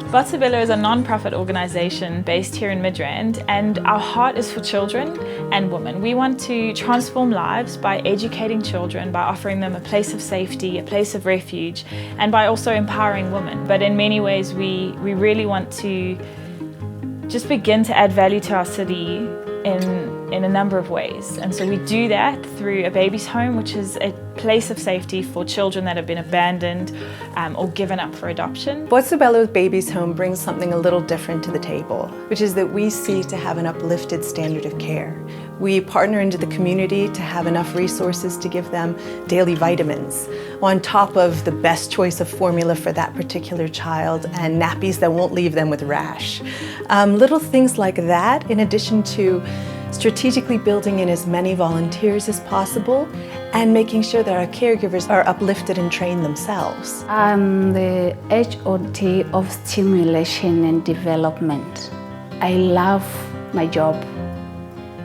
Botshabelo is a non-profit organisation based here in Midrand, and our heart is for children and women. We want to transform lives by educating children, by offering them a place of safety, a place of refuge, and by also empowering women. But in many ways we really want to just begin to add value to our city in a number of ways. And so we do that through a baby's home, which is a place of safety for children that have been abandoned or given up for adoption. Botsabelo's Baby's Home brings something a little different to the table, which is that we seek to have an uplifted standard of care. We partner into the community to have enough resources to give them daily vitamins, on top of the best choice of formula for that particular child and nappies that won't leave them with rash. Little things like that, in addition to strategically building in as many volunteers as possible and making sure that our caregivers are uplifted and trained themselves. I'm the HOD of Stimulation and Development. I love my job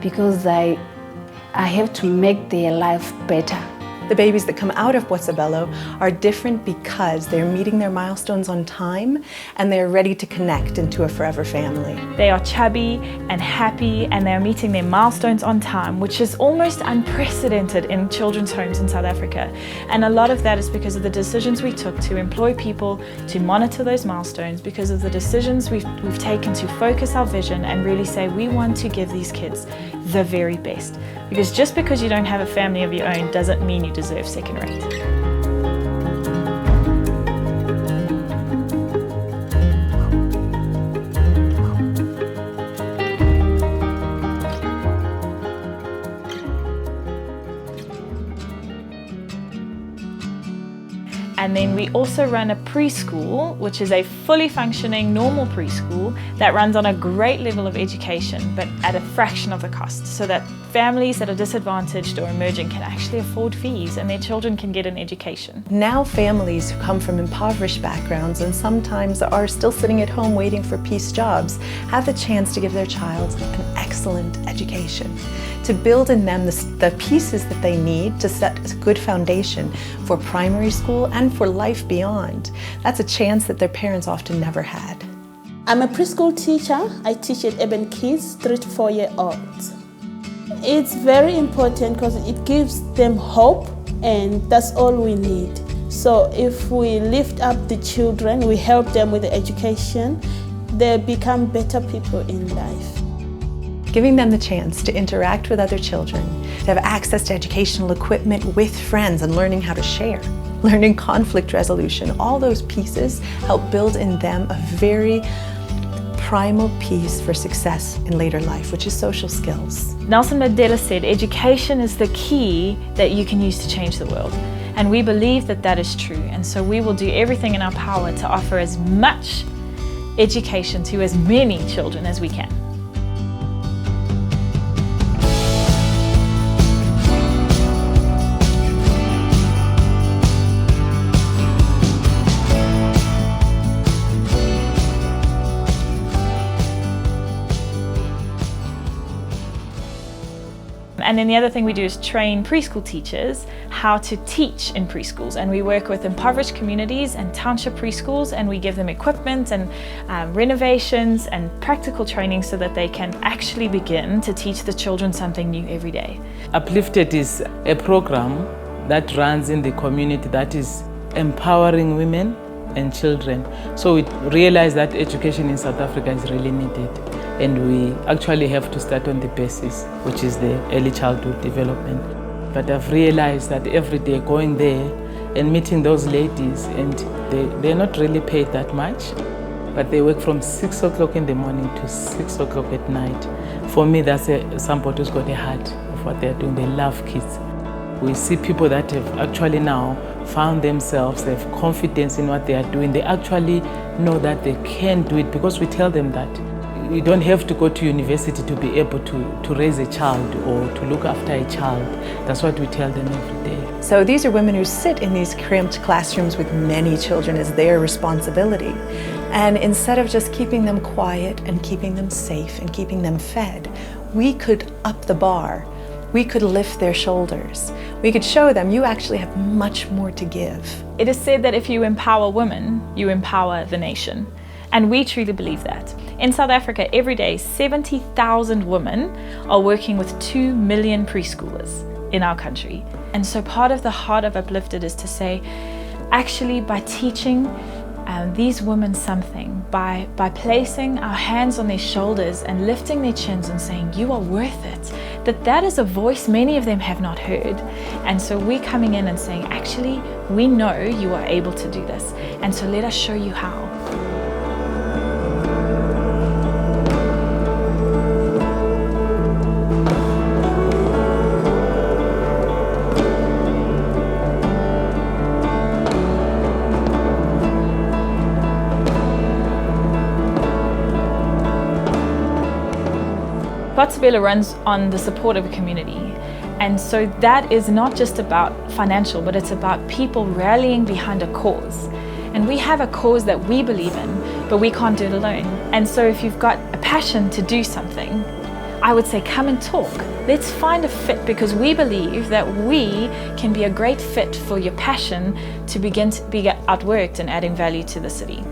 because I have to make their life better. The babies that come out of Botshabelo are different because they're meeting their milestones on time and they're ready to connect into a forever family. They are chubby and happy, and they're meeting their milestones on time, which is almost unprecedented in children's homes in South Africa. And a lot of that is because of the decisions we took to employ people to monitor those milestones, because of the decisions we've taken to focus our vision and really say we want to give these kids the very best. Because just because you don't have a family of your own doesn't mean you deserve second rate. And then we also run a preschool, which is a fully functioning normal preschool that runs on a great level of education, but at a fraction of the cost, so that families that are disadvantaged or emerging can actually afford fees and their children can get an education. Now families who come from impoverished backgrounds and sometimes are still sitting at home waiting for piece jobs have the chance to give their child an excellent education, to build in them the pieces that they need to set a good foundation for primary school and for life beyond. That's a chance that their parents often never had. I'm a preschool teacher. I teach at urban kids, 3 to 4 year olds. It's very important because it gives them hope, and that's all we need. So if we lift up the children, we help them with the education, they become better people in life. Giving them the chance to interact with other children, to have access to educational equipment with friends and learning how to share, learning conflict resolution, all those pieces help build in them a very primal piece for success in later life, which is social skills. Nelson Mandela said, education is the key that you can use to change the world. And we believe that that is true. And so we will do everything in our power to offer as much education to as many children as we can. And then the other thing we do is train preschool teachers how to teach in preschools. And we work with impoverished communities and township preschools, and we give them equipment and renovations and practical training so that they can actually begin to teach the children something new every day. Uplifted is a program that runs in the community that is empowering women and children. So we realize that education in South Africa is really needed. And we actually have to start on the basis, which is the early childhood development. But I've realized that every day going there and meeting those ladies, and they're not really paid that much, but they work from 6 o'clock in the morning to 6 o'clock at night. For me, that's somebody who's got a heart of what they're doing. They love kids. We see people that have actually now found themselves, they have confidence in what they are doing. They actually know that they can do it because we tell them that. You don't have to go to university to be able to raise a child or to look after a child. That's what we tell them every day. So these are women who sit in these cramped classrooms with many children as their responsibility. And instead of just keeping them quiet and keeping them safe and keeping them fed, we could up the bar. We could lift their shoulders. We could show them you actually have much more to give. It is said that if you empower women, you empower the nation. And we truly believe that. In South Africa, every day, 70,000 women are working with 2 million preschoolers in our country. And so part of the heart of Uplifted is to say, actually by teaching these women something, by placing our hands on their shoulders and lifting their chins and saying, you are worth it, that is a voice many of them have not heard. And so we're coming in and saying, actually, we know you are able to do this. And so let us show you how. Botshabelo runs on the support of a community, and so that is not just about financial, but it's about people rallying behind a cause. And we have a cause that we believe in, but we can't do it alone. And so if you've got a passion to do something, I would say come and talk. Let's find a fit, because we believe that we can be a great fit for your passion to begin to be outworked and adding value to the city.